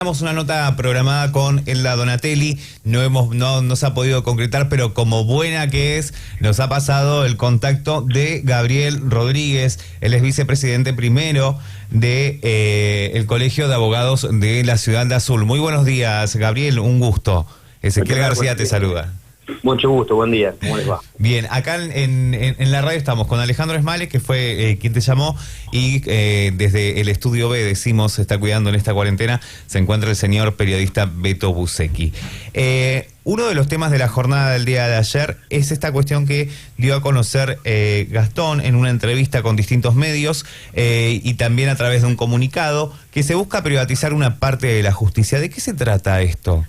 Tenemos una nota programada con Elda Donatelli, no se ha podido concretar, pero como buena que es, nos ha pasado el contacto de Gabriel Rodríguez. Él es vicepresidente primero de el Colegio de Abogados de la Ciudad de Azul. Muy buenos días, Gabriel, un gusto. Ezequiel García te saluda. Mucho gusto, buen día, ¿cómo les va? Bien, acá en la radio estamos con Alejandro Esmales, que fue quien te llamó, y desde el Estudio B, decimos, se está cuidando en esta cuarentena, se encuentra el señor periodista Beto Bucecchi. Uno de los temas de la jornada del día de ayer es esta cuestión que dio a conocer Gastón en una entrevista con distintos medios y también a través de un comunicado, que se busca privatizar una parte de la justicia. ¿De qué se trata esto?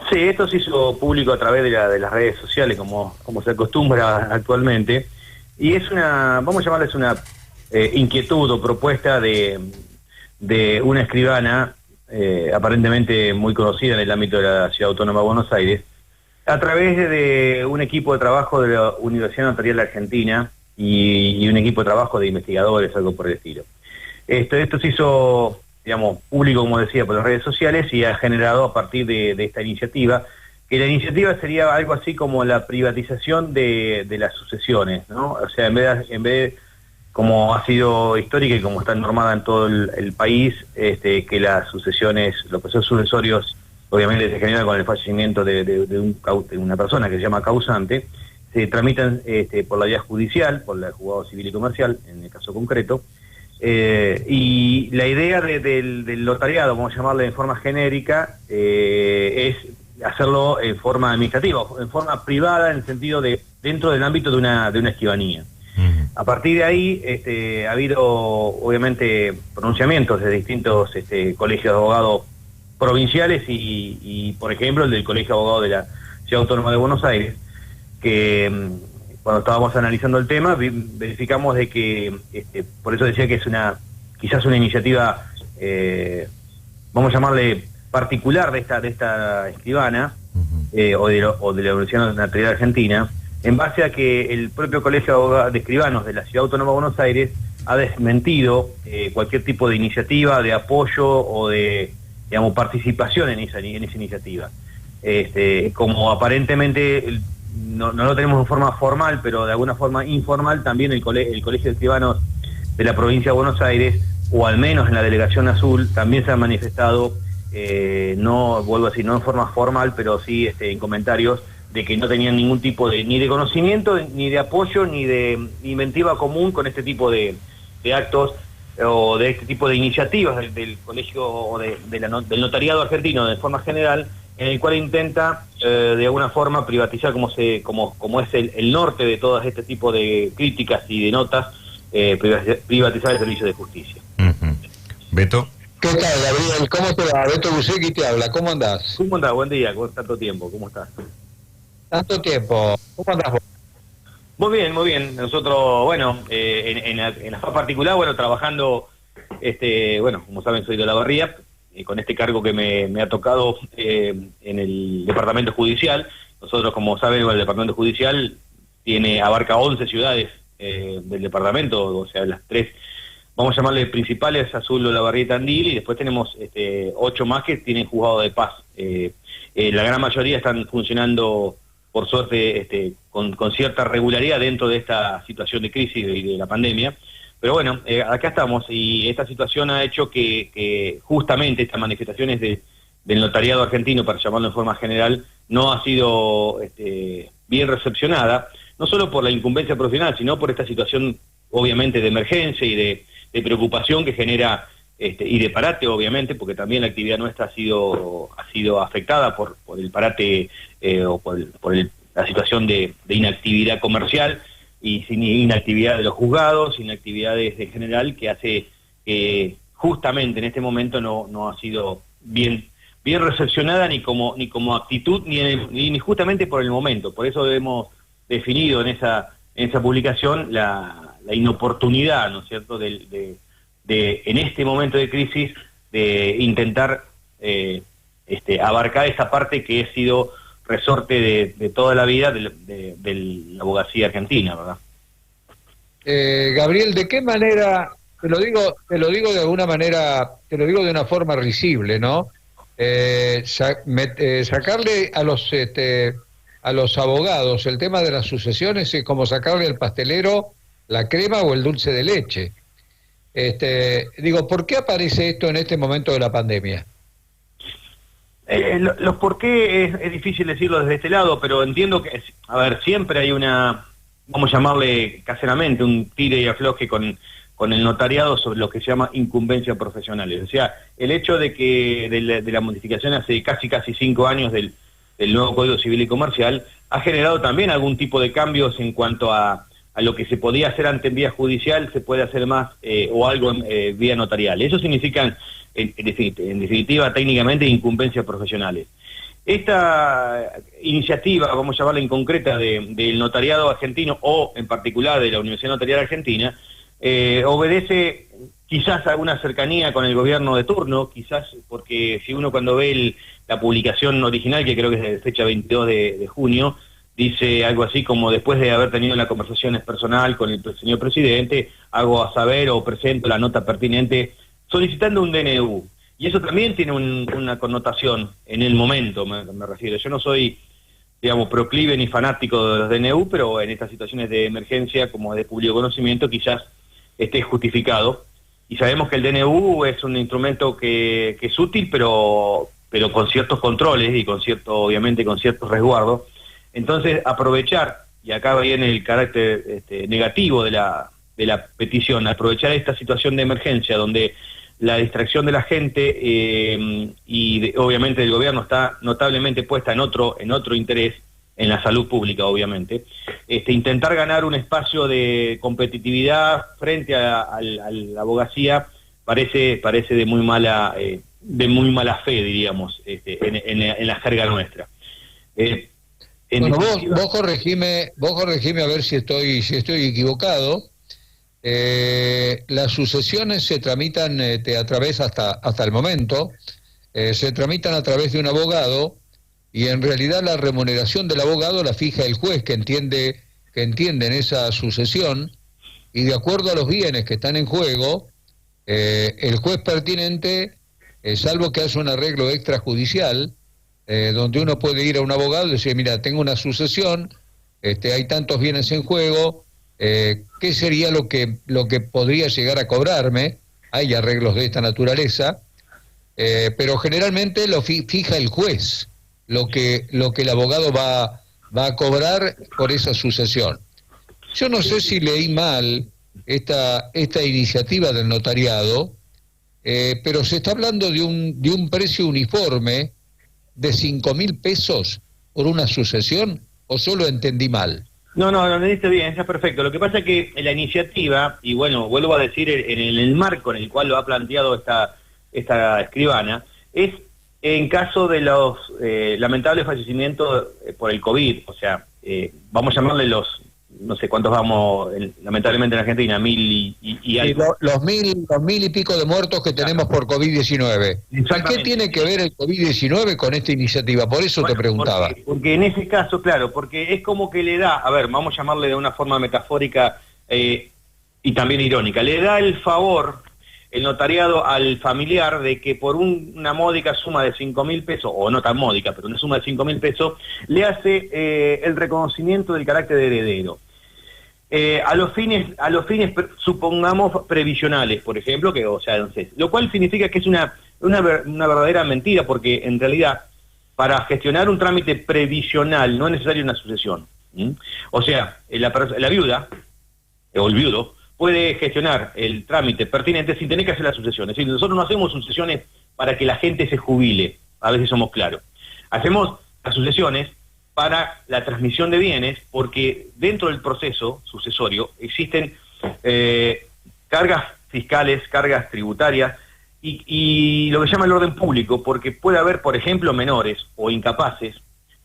Sí, esto se hizo público a través de las redes sociales, como se acostumbra actualmente, y es vamos a llamarles una inquietud o propuesta de una escribana aparentemente muy conocida en el ámbito de la Ciudad Autónoma de Buenos Aires, a través de un equipo de trabajo de la Universidad Notarial Argentina y un equipo de trabajo de investigadores, algo por el estilo. Esto se hizo, digamos, público, como decía, por las redes sociales, y ha generado a partir de esta iniciativa, que la iniciativa sería algo así como la privatización de las sucesiones, ¿no? O sea, en vez de, como ha sido histórica y como está normada en todo el país, que las sucesiones, los procesos sucesorios, obviamente se generan con el fallecimiento de una persona que se llama causante, se tramitan por la vía judicial, por el juzgado civil y comercial, en el caso concreto. Y la idea del notariado, vamos a llamarle en forma genérica, es hacerlo en forma administrativa, en forma privada, en el sentido de dentro del ámbito de una escribanía. A partir de ahí ha habido obviamente pronunciamientos de distintos colegios de abogados provinciales y por ejemplo el del Colegio de Abogados de la Ciudad Autónoma de Buenos Aires, que cuando estábamos analizando el tema, verificamos de que, por eso decía que es quizás una iniciativa, vamos a llamarle particular de esta escribana, o de la Universidad Notarial Argentina, en base a que el propio Colegio de Escribanos de la Ciudad Autónoma de Buenos Aires ha desmentido cualquier tipo de iniciativa, de apoyo o de, digamos, participación en esa iniciativa. Como aparentemente no lo tenemos en forma formal, pero de alguna forma informal, también el Colegio de Escribanos de la provincia de Buenos Aires, o al menos en la Delegación Azul, también se han manifestado, no, vuelvo a decir, no en forma formal, pero sí en comentarios, de que no tenían ningún tipo ni de conocimiento, ni de apoyo, ni de inventiva común con este tipo de actos, o de este tipo de iniciativas del colegio o del notariado argentino de forma general, en el cual intenta de alguna forma privatizar, como es el norte de todo este tipo de críticas y de notas, privatizar el servicio de justicia. Beto. ¿Qué tal, Gabriel? ¿Cómo te va? Beto Bucecchi te habla, ¿cómo andás? ¿Cómo andás? Buen día, ¿con tanto tiempo? ¿Cómo estás? Tanto tiempo, ¿cómo andás vos? Muy bien, muy bien. Nosotros, bueno, en la FA particular, bueno, trabajando, bueno, como saben, soy de Olavarría, con este cargo que me ha tocado en el departamento judicial. Nosotros, como saben, el departamento judicial abarca 11 ciudades del departamento, o sea, las tres, vamos a llamarle principales, Azul, Olavarría y Tandil, y después tenemos 8 más que tienen juzgado de paz. La gran mayoría están funcionando, por suerte, con cierta regularidad dentro de esta situación de crisis y de la pandemia. Pero bueno, acá estamos, y esta situación ha hecho que justamente estas manifestaciones del notariado argentino, para llamarlo en forma general, no ha sido bien recepcionada, no solo por la incumbencia profesional, sino por esta situación obviamente de emergencia y de preocupación que genera, y de parate obviamente, porque también la actividad nuestra ha sido afectada por el parate o por la situación de inactividad comercial, y sin inactividad de los juzgados, inactividades en general, que hace que justamente en este momento no ha sido bien recepcionada ni como actitud, ni justamente por el momento. Por eso hemos definido en esa publicación la inoportunidad, ¿no es cierto?, de en este momento de crisis, de intentar abarcar esa parte que ha sido resorte de toda la vida de la abogacía argentina, ¿verdad? Gabriel, ¿de qué manera te lo digo de alguna manera, te lo digo de una forma risible, ¿no? Sacarle a los abogados el tema de las sucesiones es como sacarle al pastelero la crema o el dulce de leche. Digo, ¿por qué aparece esto en este momento de la pandemia? Los por qué es difícil decirlo desde este lado, pero entiendo que, a ver, siempre hay vamos a llamarle caseramente, un tire y afloje con el notariado sobre lo que se llama incumbencias profesionales. O sea, el hecho de que de la modificación hace casi 5 años del nuevo Código Civil y Comercial ha generado también algún tipo de cambios en cuanto a lo que se podía hacer antes en vía judicial, se puede hacer más o algo en vía notarial. Eso significa, en definitiva, técnicamente, incumbencias profesionales. Esta iniciativa, vamos a llamarla en concreta, del notariado argentino, o en particular de la Universidad Notarial Argentina, obedece quizás a alguna cercanía con el gobierno de turno, quizás porque si uno cuando ve la publicación original, que creo que es de fecha 22 de junio, dice algo así como: después de haber tenido una conversación personal con el señor presidente, hago a saber o presento la nota pertinente solicitando un DNU. Y eso también tiene una connotación en el momento, me refiero. Yo no soy, digamos, proclive ni fanático de los DNU, pero en estas situaciones de emergencia, como de público conocimiento, quizás esté justificado. Y sabemos que el DNU es un instrumento que es útil, pero con ciertos controles y obviamente con ciertos resguardos. Entonces, aprovechar, y acá viene el carácter negativo de la petición, aprovechar esta situación de emergencia donde la distracción de la gente obviamente del gobierno está notablemente puesta en otro interés, en la salud pública, obviamente, intentar ganar un espacio de competitividad frente a la abogacía parece de muy mala fe, diríamos, en la jerga nuestra. Bueno, vos corregime a ver si estoy equivocado. Las sucesiones se tramitan a través hasta el momento, se tramitan a través de un abogado, y en realidad la remuneración del abogado la fija el juez que entiende en esa sucesión, y de acuerdo a los bienes que están en juego, el juez pertinente, salvo que haga un arreglo extrajudicial, donde uno puede ir a un abogado y decir: mira, tengo una sucesión, hay tantos bienes en juego, ¿qué sería lo que podría llegar a cobrarme? Hay arreglos de esta naturaleza, pero generalmente lo fija el juez, lo que el abogado va a cobrar por esa sucesión. Yo no sé si leí mal esta iniciativa del notariado, pero se está hablando de un precio uniforme de 5.000 pesos por una sucesión, ¿o solo entendí mal? No, lo entendiste bien, está perfecto. Lo que pasa es que la iniciativa, y bueno, vuelvo a decir, en el marco en el cual lo ha planteado esta escribana, es en caso de los lamentables fallecimientos por el COVID. O sea, vamos a llamarle no sé cuántos vamos, lamentablemente en Argentina, 1.000 y algo. Los mil y pico de muertos que tenemos por COVID-19. ¿Qué tiene que ver el COVID-19 con esta iniciativa? Por eso te preguntaba. Porque en ese caso, claro, porque es como que le da, a ver, vamos a llamarle de una forma metafórica y también irónica, le da el favor el notariado al familiar de que por una módica suma de 5.000 pesos, o no tan módica, pero una suma de 5.000 pesos, le hace el reconocimiento del carácter de heredero. A los fines supongamos previsionales, por ejemplo, entonces, lo cual significa que es una verdadera mentira, porque en realidad para gestionar un trámite previsional no es necesaria una sucesión. O sea, la viuda o el viudo puede gestionar el trámite pertinente sin tener que hacer la sucesión. Es decir, nosotros no hacemos sucesiones para que la gente se jubile, a veces somos claros. Hacemos las sucesiones para la transmisión de bienes, porque dentro del proceso sucesorio existen cargas fiscales, cargas tributarias y lo que se llama el orden público, porque puede haber, por ejemplo, menores o incapaces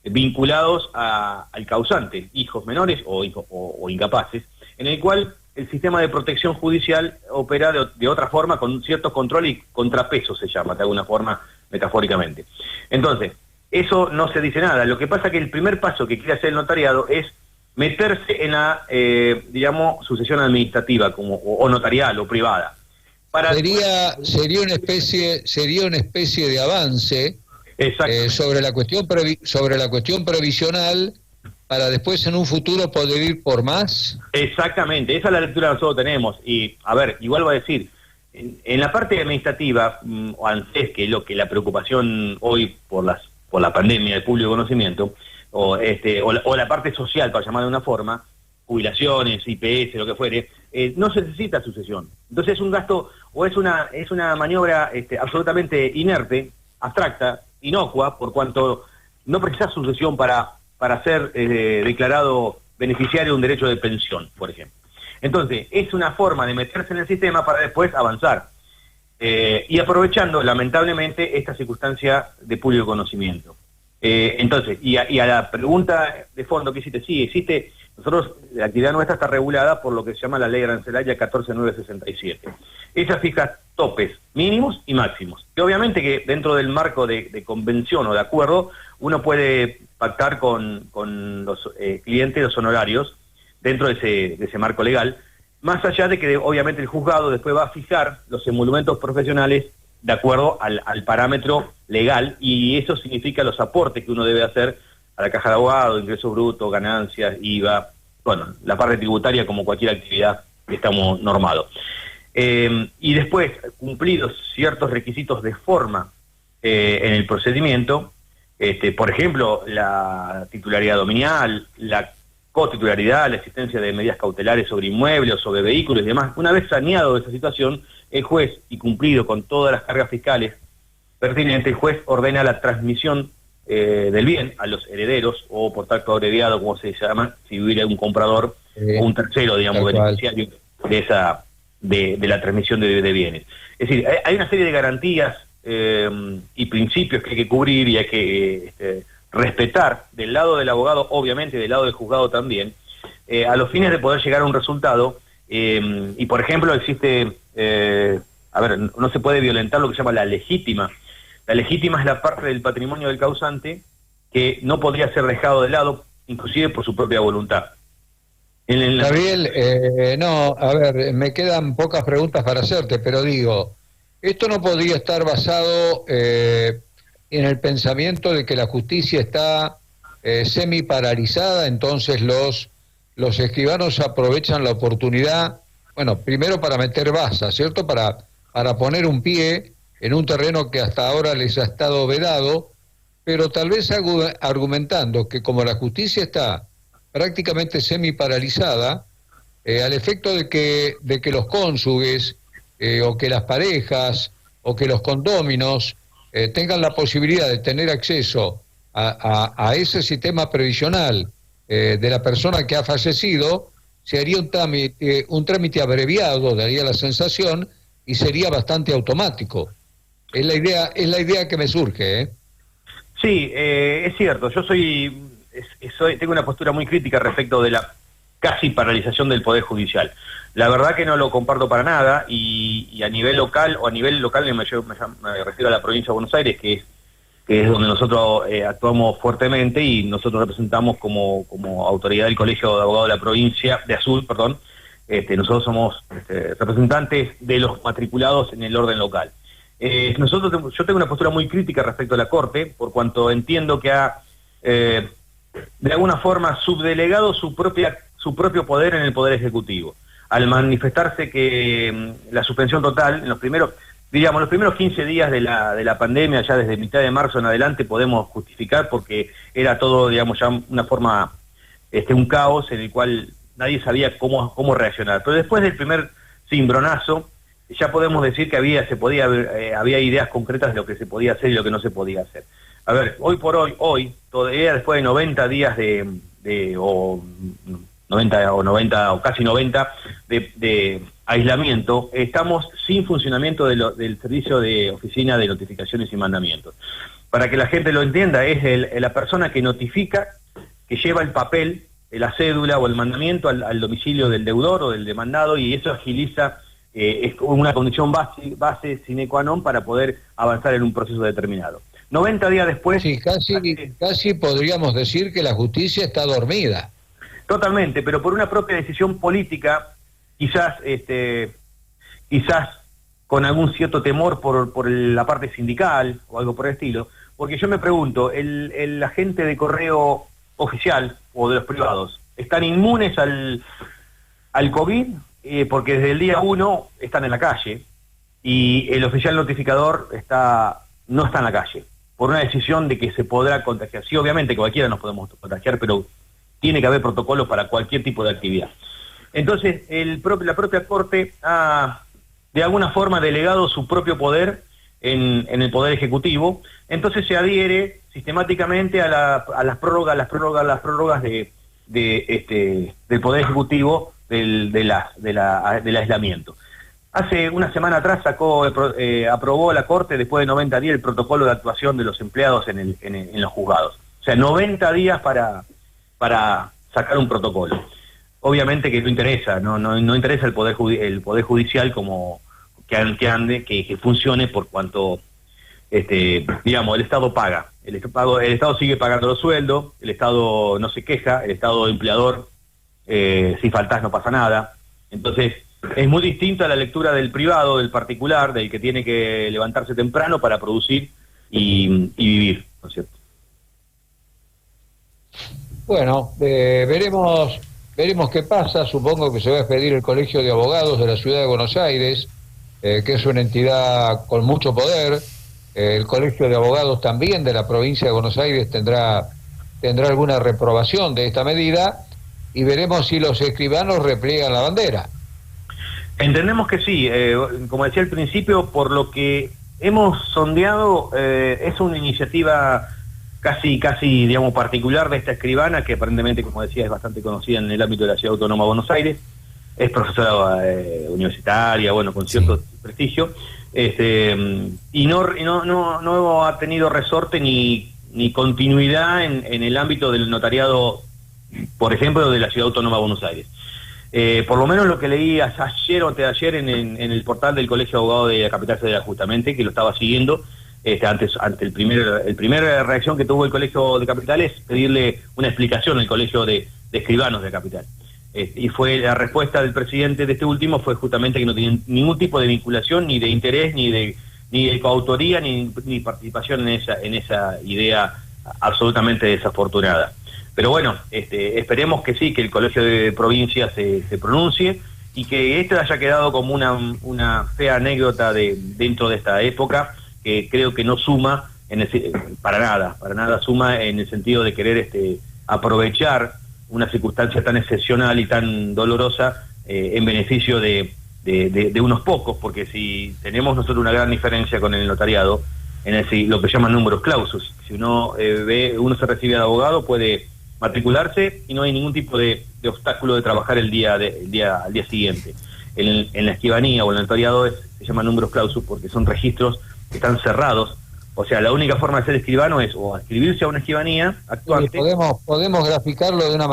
vinculados al causante, hijos menores o incapaces, en el cual el sistema de protección judicial opera de otra forma, con ciertos controles y contrapesos, se llama, de alguna forma, metafóricamente. Entonces, eso no se dice nada. Lo que pasa es que el primer paso que quiere hacer el notariado es meterse en la, sucesión administrativa o notarial o privada. Sería una especie de avance sobre la cuestión previsional, para después en un futuro poder ir por más. Exactamente, esa es la lectura que nosotros tenemos. Y, a ver, igual va a decir, en la parte administrativa, o ANSES, que es lo que la preocupación hoy por la pandemia del público conocimiento, o la parte social, para llamar de una forma, jubilaciones, IPS, lo que fuere, no se necesita sucesión. Entonces es un gasto, o es una maniobra absolutamente inerte, abstracta, inocua, por cuanto no precisa sucesión para ser declarado beneficiario de un derecho de pensión, por ejemplo. Entonces, es una forma de meterse en el sistema para después avanzar. Y aprovechando, lamentablemente, esta circunstancia de público conocimiento. Entonces, y a la pregunta de fondo que hiciste, sí, existe. Nosotros, la actividad nuestra está regulada por lo que se llama la Ley Arancelaria 14967. Esa fija topes mínimos y máximos. Y obviamente que dentro del marco de convención o de acuerdo, uno puede pactar con los clientes los honorarios dentro de ese marco legal, más allá de que obviamente el juzgado después va a fijar los emolumentos profesionales de acuerdo al parámetro legal, y eso significa los aportes que uno debe hacer a la caja de abogado, ingresos brutos, ganancias, IVA, bueno, la parte tributaria como cualquier actividad que estamos normados. Y después, cumplidos ciertos requisitos de forma en el procedimiento, por ejemplo, la titularidad dominial, la cotitularidad, la existencia de medidas cautelares sobre inmuebles o sobre vehículos y demás, una vez saneado de esa situación, el juez, y cumplido con todas las cargas fiscales pertinentes, el juez ordena la transmisión del bien a los herederos, o por tacto abreviado, como se llama, si hubiera un comprador o un tercero, digamos, beneficiario de la transmisión de bienes. Es decir, hay una serie de garantías y principios que hay que cubrir y hay que respetar del lado del abogado, obviamente del lado del juzgado también, a los fines de poder llegar a un resultado. Y por ejemplo existe, no se puede violentar lo que se llama la legítima. La legítima es la parte del patrimonio del causante que no podría ser dejado de lado, inclusive por su propia voluntad. Gabriel, me quedan pocas preguntas para hacerte, pero digo, esto no podría estar basado en el pensamiento de que la justicia está semi paralizada, entonces los escribanos aprovechan la oportunidad, bueno, primero para meter baza, ¿cierto? Para poner un pie en un terreno que hasta ahora les ha estado vedado, pero tal vez argumentando que como la justicia está prácticamente semi paralizada, al efecto de que los cónyuges o que las parejas o que los condóminos tengan la posibilidad de tener acceso a ese sistema previsional de la persona que ha fallecido, se haría un trámite abreviado, daría la sensación, y sería bastante automático. Es la idea que me surge, ¿eh? Sí, es cierto. Yo tengo una postura muy crítica respecto de la casi paralización del Poder Judicial. La verdad que no lo comparto para nada, y a nivel local, me refiero a la provincia de Buenos Aires, que es donde nosotros actuamos fuertemente, y nosotros representamos como autoridad del Colegio de Abogados de la provincia, de Azul, perdón, nosotros somos representantes de los matriculados en el orden local. Yo tengo una postura muy crítica respecto a la Corte, por cuanto entiendo que ha, de alguna forma, subdelegado su propio poder en el Poder Ejecutivo, al manifestarse que la suspensión total, en los primeros 15 días de la pandemia, ya desde mitad de marzo en adelante, podemos justificar, porque era todo, digamos, ya una forma, un caos en el cual nadie sabía cómo reaccionar. Pero después del primer cimbronazo, ya podemos decir que había ideas concretas de lo que se podía hacer y lo que no se podía hacer. A ver, hoy por hoy, todavía después de 90 días o casi 90 de aislamiento, estamos sin funcionamiento del servicio de oficina de notificaciones y mandamientos. Para que la gente lo entienda, es la persona que notifica, que lleva el papel, la cédula o el mandamiento al domicilio del deudor o del demandado, y eso agiliza, es una condición base sine qua non para poder avanzar en un proceso determinado. 90 días después... Sí, casi podríamos decir que la justicia está dormida. Totalmente, pero por una propia decisión política, quizás con algún cierto temor por la parte sindical o algo por el estilo, porque yo me pregunto, el agente de correo oficial o de los privados, ¿están inmunes al COVID? Porque desde el día 1 están en la calle y el oficial notificador no está en la calle, por una decisión de que se podrá contagiar. Sí, obviamente cualquiera nos podemos contagiar, pero tiene que haber protocolos para cualquier tipo de actividad. Entonces, la propia Corte ha, de alguna forma, delegado su propio poder en el Poder Ejecutivo, entonces se adhiere sistemáticamente a las prórrogas del Poder Ejecutivo del aislamiento. Hace una semana atrás aprobó la Corte, después de 90 días, el protocolo de actuación de los empleados en los juzgados. O sea, 90 días para sacar un protocolo. Obviamente que no interesa, no interesa el Poder Judicial como que funcione por cuanto, digamos, el Estado paga. El Estado sigue pagando los sueldos, el Estado no se queja, el Estado empleador, si faltás no pasa nada. Entonces, es muy distinta la lectura del privado, del particular, del que tiene que levantarse temprano para producir y vivir, ¿no es cierto? Bueno, veremos qué pasa. Supongo que se va a expedir el Colegio de Abogados de la Ciudad de Buenos Aires, que es una entidad con mucho poder. El Colegio de Abogados también de la provincia de Buenos Aires tendrá alguna reprobación de esta medida, y veremos si los escribanos repliegan la bandera. Entendemos que sí, como decía al principio, por lo que hemos sondeado, es una iniciativa casi, digamos, particular de esta escribana, que aparentemente, como decía, es bastante conocida en el ámbito de la Ciudad Autónoma de Buenos Aires, es profesora universitaria, bueno, con cierto prestigio, y no ha tenido resorte ni continuidad en el ámbito del notariado, por ejemplo, de la Ciudad Autónoma de Buenos Aires. Por lo menos lo que leí ayer o anteayer en el portal del Colegio de Abogados de la Capital Federal, justamente, que lo estaba siguiendo, ante el primer reacción que tuvo el Colegio de Capital es pedirle una explicación al Colegio de Escribanos de Capital. Y fue la respuesta del presidente de este último fue justamente que no tenían ningún tipo de vinculación, ni de interés, ni de coautoría, ni participación en esa idea absolutamente desafortunada. Pero bueno, esperemos que sí, que el Colegio de Provincia se pronuncie y que esto haya quedado como una fea anécdota dentro de esta época, que creo que no suma para nada suma en el sentido de querer aprovechar una circunstancia tan excepcional y tan dolorosa en beneficio de unos pocos, porque si tenemos nosotros una gran diferencia con el notariado, lo que llaman números clausus, si uno se recibe de abogado, puede matricularse y no hay ningún tipo de obstáculo de trabajar al día siguiente. En la escribanía o en el notariado se llaman números clausus porque son registros que están cerrados. O sea, la única forma de ser escribano es o inscribirse a una escribanía actuante. Sí, podemos graficarlo de una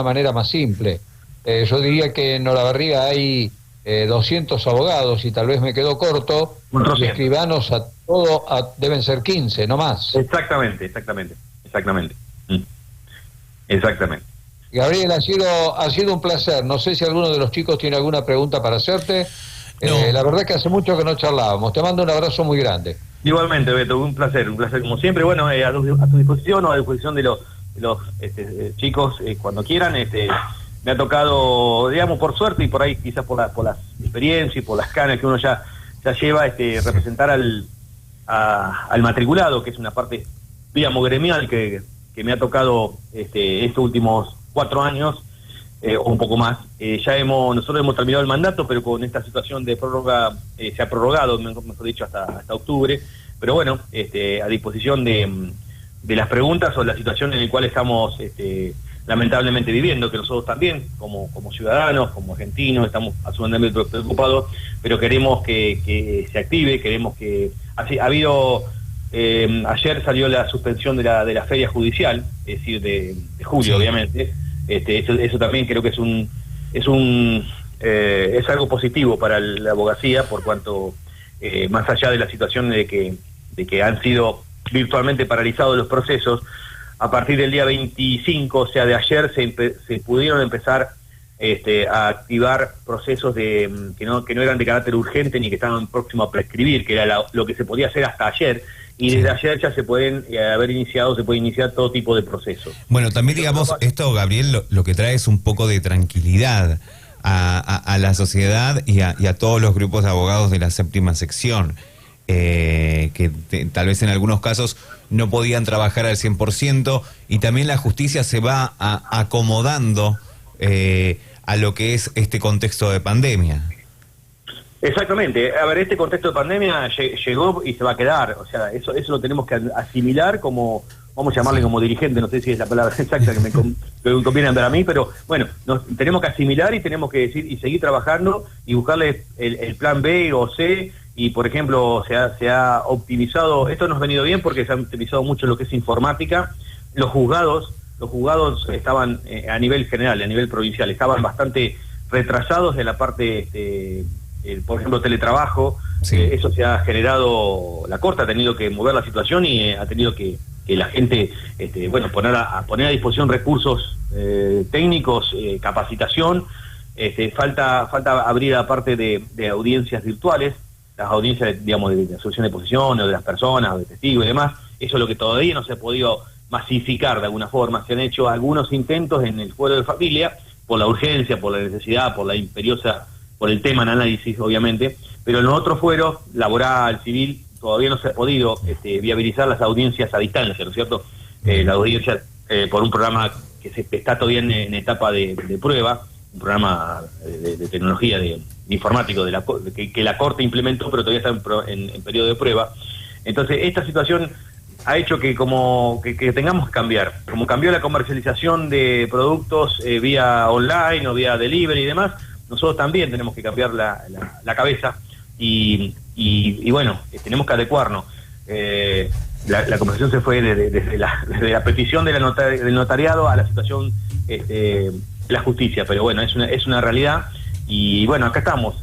manera más simple. Yo diría que en Olavarría hay 200 abogados y tal vez me quedo corto. Y escribanos deben ser 15, no más. Exactamente. Exactamente. Gabriel, ha sido un placer. No sé si alguno de los chicos tiene alguna pregunta para hacerte. No. La verdad es que hace mucho que no charlábamos. Te mando un abrazo muy grande. Igualmente, Beto, un placer como siempre. Bueno, a tu disposición o a disposición de los chicos cuando quieran. Me ha tocado, digamos, por suerte y por ahí quizás por las experiencias y por las canas que uno ya lleva, representar al matriculado, que es una parte, digamos, gremial que me ha tocado estos últimos 4 años. O un poco más. Nosotros hemos terminado el mandato, pero con esta situación de prórroga se ha prorrogado, mejor dicho, hasta octubre. Pero bueno, a disposición de las preguntas o la situación en la cual estamos lamentablemente viviendo, que nosotros también, como ciudadanos, como argentinos, estamos absolutamente preocupados, pero queremos que se active, queremos que... Ha habido... ayer salió la suspensión de la feria judicial, es decir, de julio, sí. Obviamente. Eso también creo que es algo positivo para la abogacía, por cuanto más allá de la situación de que han sido virtualmente paralizados los procesos, a partir del día 25, o sea de ayer, se pudieron empezar a activar procesos que no eran de carácter urgente ni que estaban próximos a prescribir, que era lo que se podía hacer hasta ayer, y desde ayer ya se puede iniciar todo tipo de procesos. Bueno, también digamos, esto, Gabriel, lo que trae es un poco de tranquilidad a la sociedad y a todos los grupos de abogados de la séptima sección, tal vez en algunos casos no podían trabajar al 100%, y también la justicia se va acomodando a lo que es este contexto de pandemia. Exactamente. A ver, este contexto de pandemia llegó y se va a quedar. O sea, eso lo tenemos que asimilar como, vamos a llamarle como dirigente, no sé si es la palabra exacta que me conviene andar a mí, pero bueno, tenemos que asimilar y tenemos que decir y seguir trabajando y buscarle el plan B o C. Y, por ejemplo, se ha optimizado, esto nos ha venido bien porque se ha optimizado mucho lo que es informática. Los juzgados estaban a nivel general, a nivel provincial, estaban bastante retrasados de la parte, por ejemplo, teletrabajo. Sí. Eso se ha generado, la Corte ha tenido que mover la situación y ha tenido que la gente, poner a disposición recursos técnicos, capacitación. Falta abrir la parte de audiencias virtuales, las audiencias, digamos, de asolución de posición o de las personas, o de testigos y demás. Eso es lo que todavía no se ha podido masificar de alguna forma. Se han hecho algunos intentos en el fuero de familia, por la urgencia, por la necesidad, por la imperiosa, por el tema en análisis, obviamente, pero en los otros fueros, laboral, civil, todavía no se ha podido viabilizar las audiencias a distancia, ¿no es cierto? La audiencia por un programa que está todavía en etapa de prueba, un programa de tecnología de informático que la Corte implementó, pero todavía está en periodo de prueba. Entonces, esta situación ha hecho que que tengamos que cambiar. Como cambió la comercialización de productos vía online o vía delivery y demás, nosotros también tenemos que cambiar la cabeza y bueno, tenemos que adecuarnos. La conversación se fue desde la petición del notariado a la situación de la justicia, pero bueno, es una realidad. Y bueno, acá estamos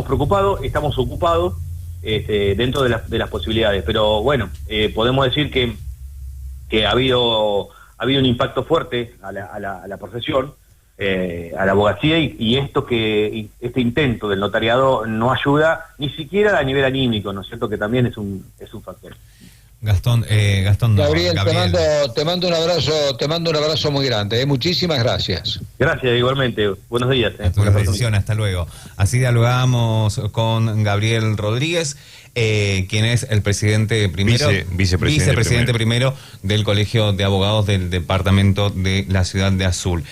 preocupados, estamos ocupados dentro de las posibilidades, pero bueno, podemos decir que ha habido un impacto fuerte a la profesión, a la abogacía, y este intento del notariado no ayuda ni siquiera a nivel anímico, ¿no es cierto?, que también es un factor. Gastón, Gabriel, te mando un abrazo muy grande, muchísimas gracias. Gracias, igualmente. Buenos días. A tu disposición, hasta luego. Así dialogamos con Gabriel Rodríguez, quien es el presidente primero, vicepresidente primero del Colegio de Abogados del Departamento de la Ciudad de Azul.